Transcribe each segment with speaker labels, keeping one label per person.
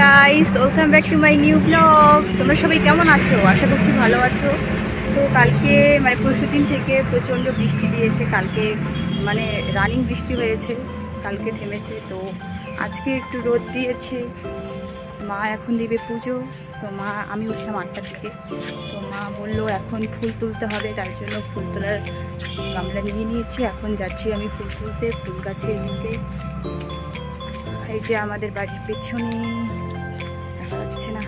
Speaker 1: Guys, welcome back to my new blog. তোমরা সবাই কেমন আছো? আশা করছি ভালো আছো। তো কালকে মানে পরশুদিন থেকে প্রচণ্ড বৃষ্টি দিয়েছে। কালকে মানে রানিং বৃষ্টি হয়েছে, কালকে থেমেছে। তো আজকে একটু রোদ দিয়েছে। মা এখন দিবে পুজো। তো আমি উঠলাম 8টার দিকে। তো মা বললো এখন ফুল তুলতে হবে, তার জন্য ফুল তোলার গামলা নিয়ে নিয়েছি। এখন যাচ্ছি আমি ফুল তুলতে, ফুল গাছের দিকে। এই যে আমাদের বাড়ির পেছনে, দেখা যাচ্ছে না,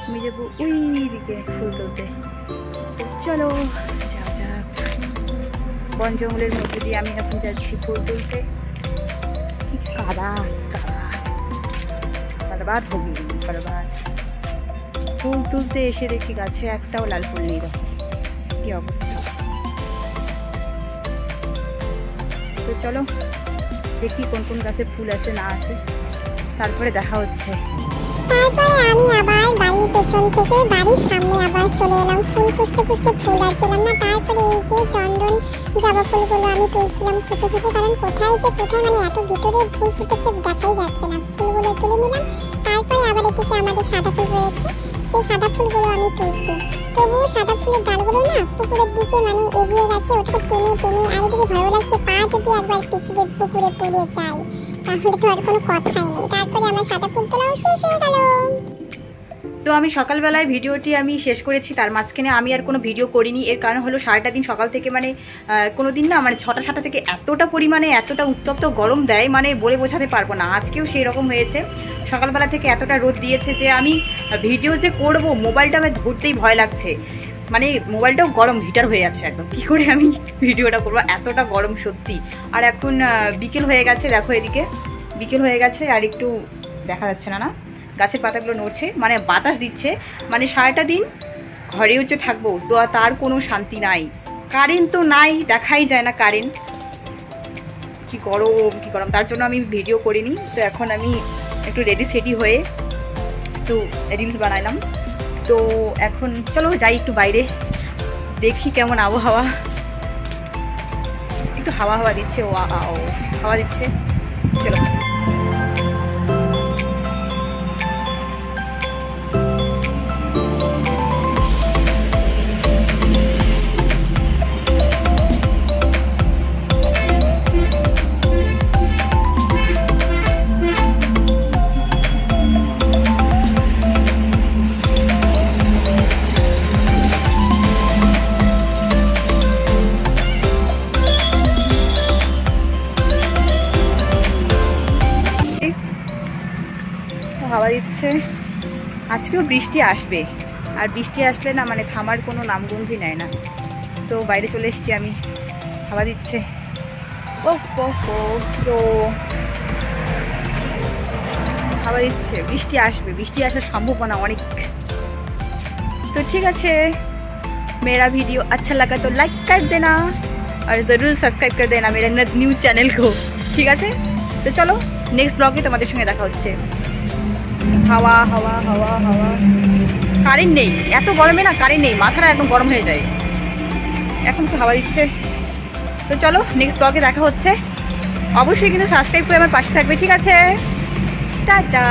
Speaker 1: আমি যাবো ওই দিকে ফুল তুলতে। চলো যা যাক, বন জঙ্গলের মধ্যে দিয়ে আমি এখন যাচ্ছি ফুল তুলতে। কি কাদা কাদা, বরবাদ হবি বরবাদ। ফুল তুলতে এসে দেখি গাছে একটাও লাল ফুল নেই। দেখো কি অবস্থা। তো চলো দেখি কোন কোন গাছে ফুল আছে না আছে, তারপরে দেখা হচ্ছে।
Speaker 2: তারপরে আমি আবার বাড়ির পেছন থেকে বাড়ির সামনে আবার চলে এলাম। ফুল খুঁজতে খুঁজতে ফুল আর পেলাম না। তারপরে এই যে চন্দন জবা ফুলগুলো আমি তুলছিলাম খুঁজে খুঁজে, কারণ কোথায় মানে এত ভিতরে ফুল ফুটেছে দেখাই যাচ্ছে না। ফুলগুলো তুলে নিলাম। তারপরে আবার এদিকে আমাদের সাদা ফুল রয়েছে, সেই সাদা ফুলগুলো আমি তুলছি। তবুও সাদা ফুলের ডালগুলো না পুকুরের দিকে মানে এগিয়ে গেছে, ওটাকে টেনে টেনে। আর এদিকে ভালো লাগছে, পা যদি একবার পিছনে পুকুরে পড়ে যায় তাহলে তো আর কোনো কথাই নেই। তারপরে আমার সাদা ফুল তোলাও শেষ হয়ে গেল।
Speaker 1: তো আমি সকালবেলায় ভিডিওটি আমি শেষ করেছি, তার মাঝখানে আমি আর কোনো ভিডিও করিনি। এর কারণ হলো সারাটা দিন সকাল থেকে মানে কোনো দিন না মানে 6টা থেকে এতটা পরিমাণে এতটা উত্তপ্ত গরম দেয়, মানে বলে বোঝাতে পারবো না। আজকেও সেই রকম হয়েছে। সকালবেলা থেকে এতটা রোদ দিয়েছে যে আমি ভিডিও যে করব মোবাইলটা আমার ধরতেই ভয় লাগছে। মানে মোবাইলটাও গরম হিটার হয়ে যাচ্ছে একদম। কী করে আমি ভিডিওটা করবো, এতটা গরম সত্যি। আর এখন বিকেল হয়ে গেছে, দেখো এদিকে বিকেল হয়ে গেছে আর একটু দেখা যাচ্ছে না, না গাছের পাতাগুলো নড়ছে, মানে বাতাস দিচ্ছে। মানে সারাটা দিন ঘরেও যে থাকবো তো তার কোনো শান্তি নাই। কারেন্ট তো নাই, দেখাই যায় না কারেন্ট। কি গরম কি গরম, তার জন্য আমি ভিডিও করিনি। তো এখন আমি একটু রেডি সেডি হয়ে একটু রিলস বানাইলাম। তো এখন চলো যাই একটু বাইরে, দেখি কেমন আবহাওয়া। একটু হাওয়া হাওয়া দিচ্ছে, ও হাওয়া দিচ্ছে। চলো হাওয়া দিচ্ছে। আজকেও বৃষ্টি আসবে, আর বৃষ্টি আসলে না মানে থামার কোনো নামগন্ধই নেয় না। তো বাইরে চলে এসেছি আমি, হাওয়া দিচ্ছে। ও তো হাওয়া দিচ্ছে, বৃষ্টি আসবে, বৃষ্টি আসার সম্ভাবনা অনেক। তো ঠিক আছে, मेरा वीडियो अच्छा लगा तो लाइक कर देना और ज़रूर सब्सक्राइब कर देना मेरा न्यू चैनल को। ঠিক আছে, তো চলো নেক্সট ব্লগে তোমাদের সঙ্গে দেখা হচ্ছে। হাওয়া হাওয়া হাওয়া হাওয়া, কারেন্ট নেই, এত গরমে না কারেন্ট নেই, মাথাটা একদম গরম হয়ে যায়। এখন তো হাওয়া দিচ্ছে। তো চলো নেক্সট ব্লগে দেখা হচ্ছে। অবশ্যই কিন্তু সাবস্ক্রাইব করে আমার পাশে থাকবে, ঠিক আছে? টাটা।